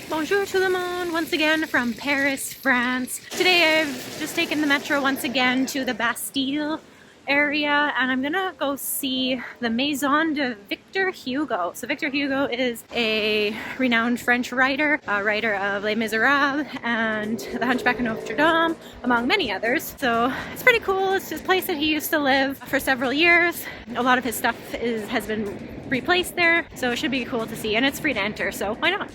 Bonjour tout le monde, once again from Paris, France. Today I've just taken the metro once again to the Bastille area, and I'm gonna go see the Maison de Victor Hugo. So Victor Hugo is a renowned French writer, writer of Les Miserables and The Hunchback of Notre Dame, among many others. So it's pretty cool. It's this place that he used to live for several years. A lot of his stuff has been replaced there, so it should be cool to see, and it's free to enter, so why not?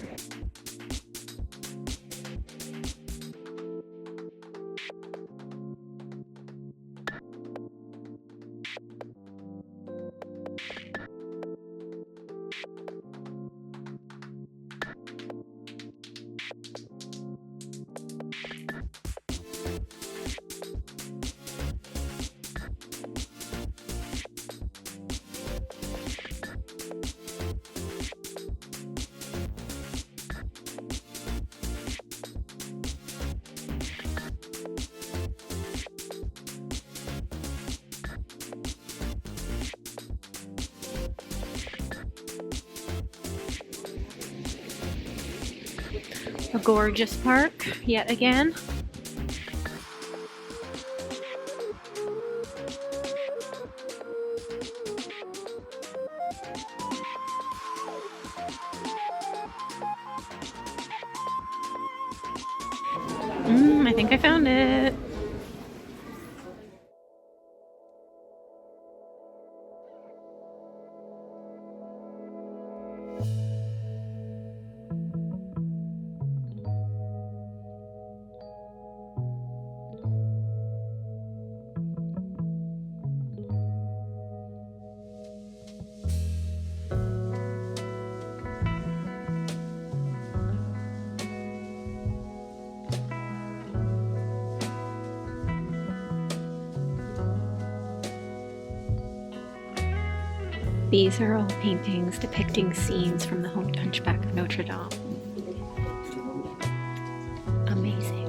A gorgeous park, yet again. I think I found it. These are all paintings depicting scenes from the Hunchback of Notre Dame. Amazing.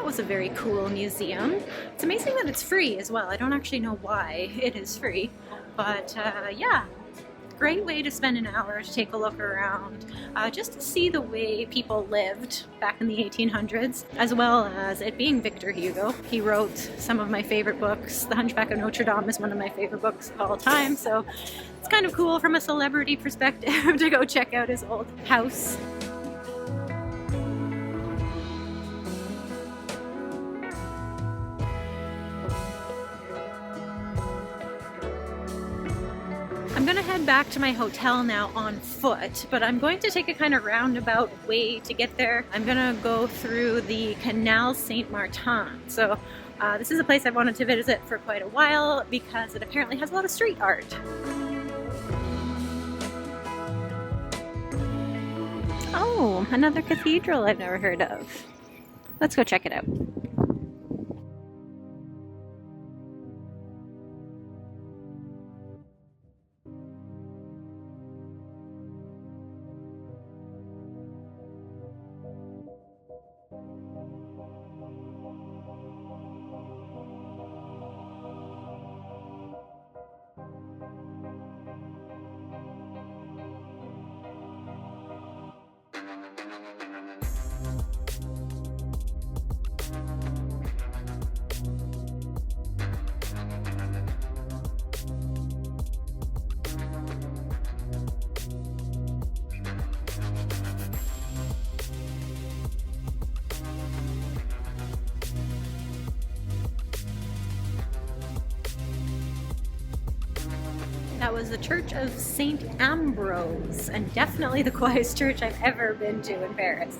Was a very cool museum. It's amazing that it's free as well. I don't actually know why it is free, but yeah, great way to spend an hour to take a look around, just to see the way people lived back in the 1800s, as well as it being Victor Hugo. He wrote some of my favorite books. The Hunchback of Notre Dame is one of my favorite books of all time, so it's kind of cool from a celebrity perspective to go check out his old house. I'm gonna head back to my hotel now on foot, but I'm going to take a kind of roundabout way to get there. I'm gonna go through the Canal Saint-Martin. So this is a place I've wanted to visit for quite a while because it apparently has a lot of street art. Oh, another cathedral I've never heard of. Let's go check it out. That was the Church of St. Ambrose, and definitely the quietest church I've ever been to in Paris.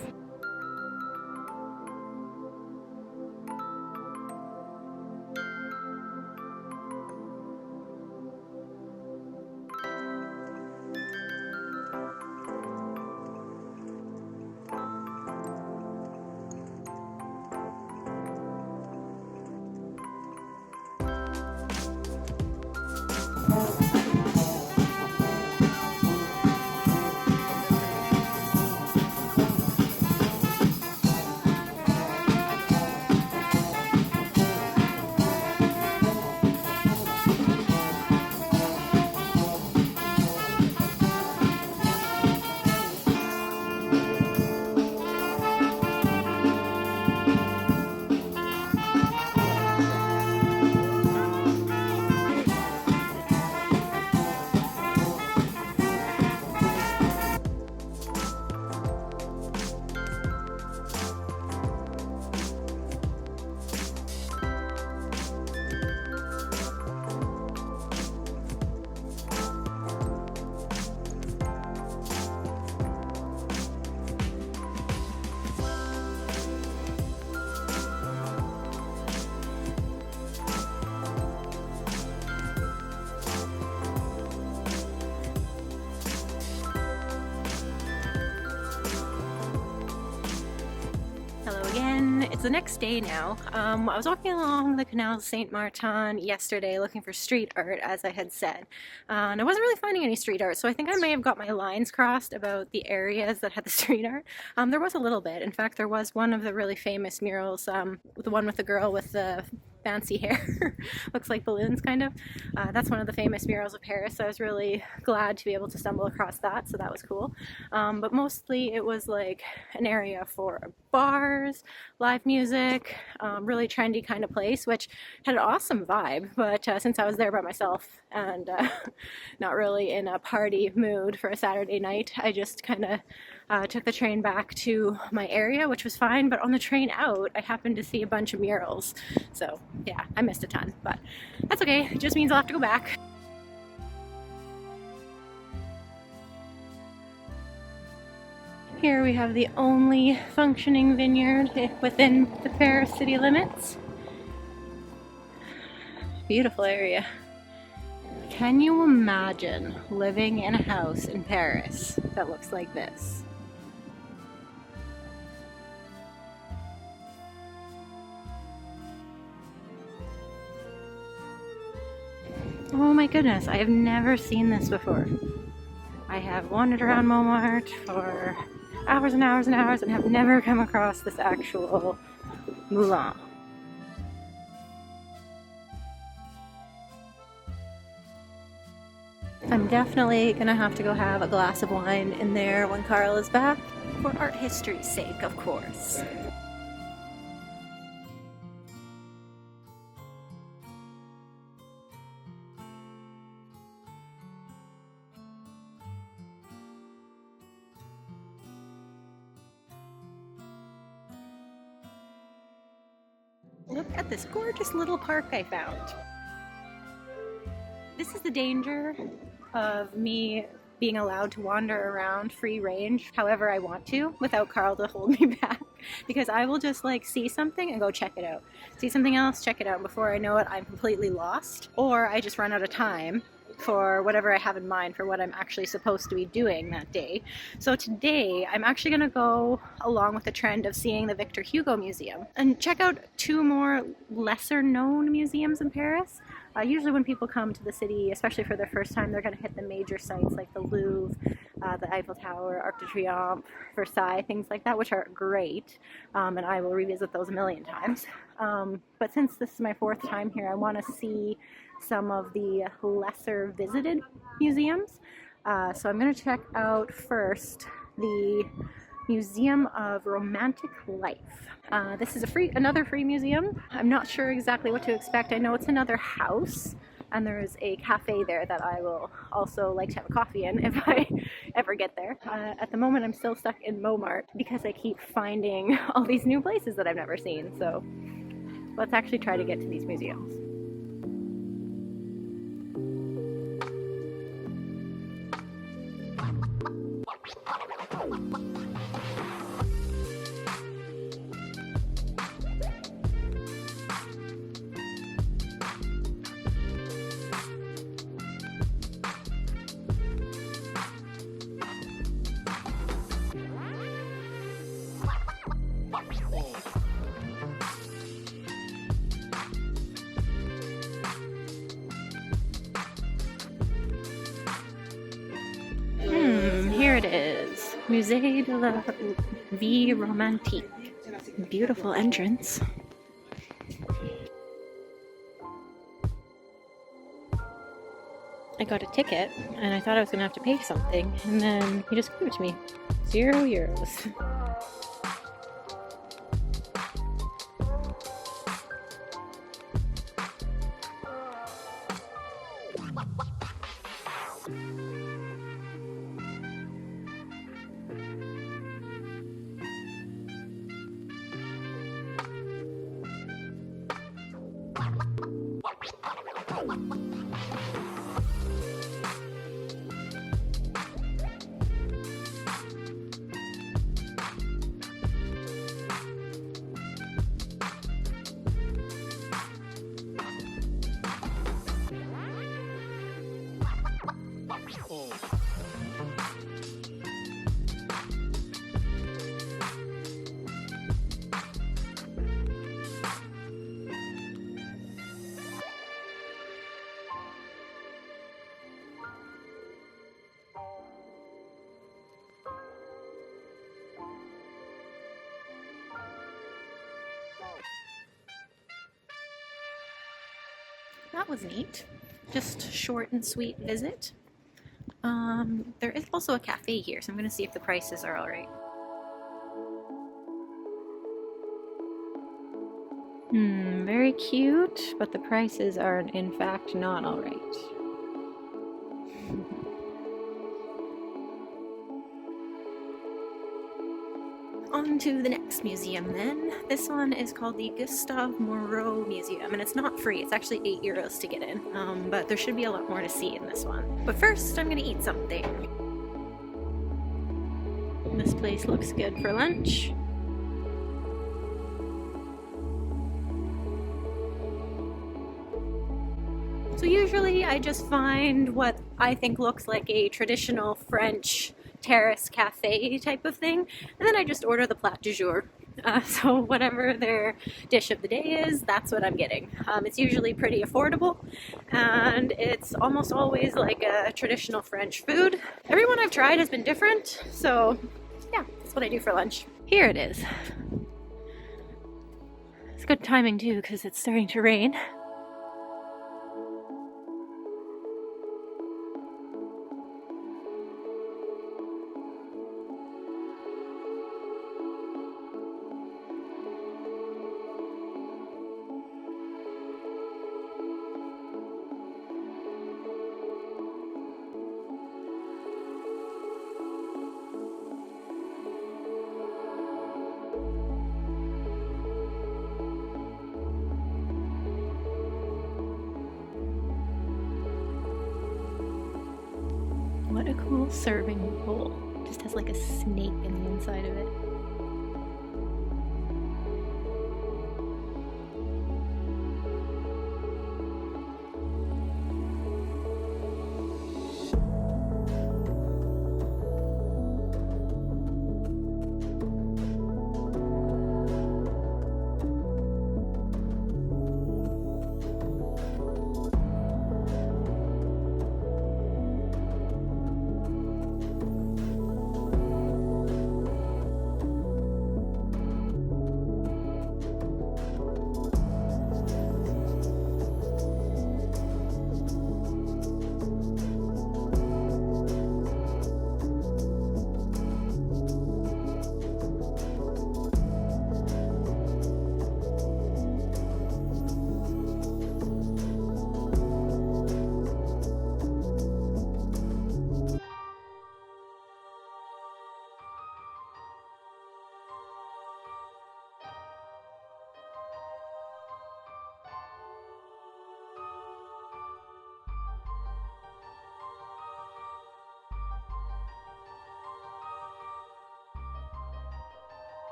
It's the next day now. I was walking along the Canal Saint-Martin yesterday looking for street art, as I had said, and I wasn't really finding any street art, so I think I may have got my lines crossed about the areas that had the street art. There was a little bit. In fact, there was one of the really famous murals, the one with the girl with the fancy hair. Looks like balloons, kind of. That's one of the famous murals of Paris, so I was really glad to be able to stumble across that, so that was cool. But mostly it was like an area for bars, live music, really trendy kind of place, which had an awesome vibe, but since I was there by myself and not really in a party mood for a Saturday night, I just kind of took the train back to my area, which was fine, but on the train out, I happened to see a bunch of murals. So yeah, I missed a ton, but that's okay. It just means I'll have to go back. Here we have the only functioning vineyard within the Paris city limits. Beautiful area. Can you imagine living in a house in Paris that looks like this? Oh my goodness, I have never seen this before. I have wandered around Montmartre for hours and hours and hours and have never come across this actual moulin. I'm definitely gonna have to go have a glass of wine in there when Carl is back, for art history's sake, of course. Look at this gorgeous little park I found. This is the danger of me being allowed to wander around free range however I want to without Carl to hold me back, because I will just like see something and go check it out. See something else, check it out. Before I know it, I'm completely lost, or I just run out of time for whatever I have in mind for what I'm actually supposed to be doing that day. So today I'm actually going to go along with the trend of seeing the Victor Hugo Museum and check out two more lesser known museums in Paris. Usually when people come to the city, especially for their first time, they're going to hit the major sites like the Louvre, the Eiffel Tower, Arc de Triomphe, Versailles, things like that, which are great, and I will revisit those a million times. But since this is my fourth time here, I want to see some of the lesser visited museums. So I'm going to check out first the Museum of Romantic Life. This is another free museum. I'm not sure exactly what to expect. I know it's another house, and there's a cafe there that I will also like to have a coffee in if I ever get there. At the moment I'm still stuck in Montmartre because I keep finding all these new places that I've never seen. So let's actually try to get to these museums. Here it is, Musée de la Vie Romantique. Beautiful entrance. I got a ticket and I thought I was gonna have to pay something, and then he just gave it to me. €0. That was neat. Just short and sweet visit. There is also a cafe here, so I'm going to see if the prices are alright. Very cute, but the prices are in fact not alright. On to the next museum then. This one is called the Gustave Moreau Museum, and it's not free. It's actually €8 to get in, but there should be a lot more to see in this one. But first, I'm gonna eat something. This place looks good for lunch. So usually I just find what I think looks like a traditional French terrace cafe type of thing, and then I just order the plat du jour. So whatever their dish of the day is, that's what I'm getting. It's usually pretty affordable, and it's almost always like a traditional French food. Everyone I've tried has been different, so yeah, that's what I do for lunch. Here it is. It's good timing too, because it's starting to rain. cool serving bowl. Just has like a snake in the inside of it.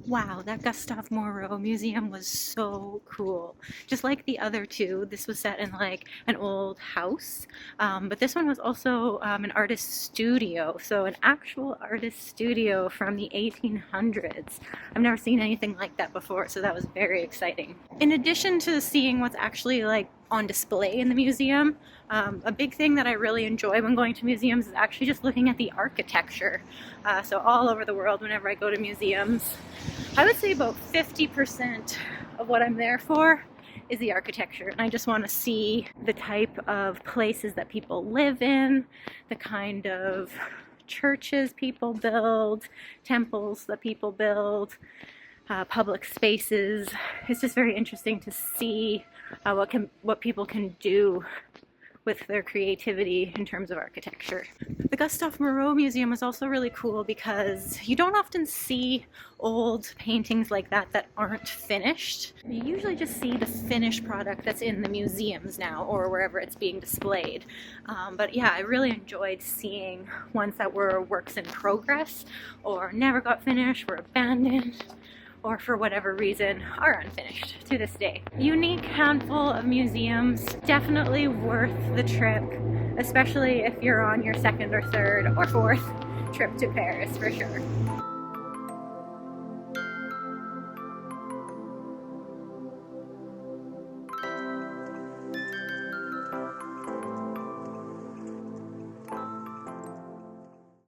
Wow, that Gustave Moreau Museum was so cool. Just like the other two, this was set in like an old house, but this one was also an artist studio, so an actual artist studio from the 1800s. I've never seen anything like that before, so that was very exciting. In addition to seeing what's actually like on display in the museum, a big thing that I really enjoy when going to museums is actually just looking at the architecture. So all over the world, whenever I go to museums, I would say about 50% of what I'm there for is the architecture, and I just want to see the type of places that people live in, the kind of churches people build, temples that people build, public spaces. It's just very interesting to see what people can do with their creativity in terms of architecture. The Gustave Moreau Museum was also really cool because you don't often see old paintings like that that aren't finished. You usually just see the finished product that's in the museums now or wherever it's being displayed. But yeah, I really enjoyed seeing ones that were works in progress or never got finished, were abandoned, or for whatever reason are unfinished to this day. Unique handful of museums, definitely worth the trip, especially if you're on your second or third or fourth trip to Paris for sure.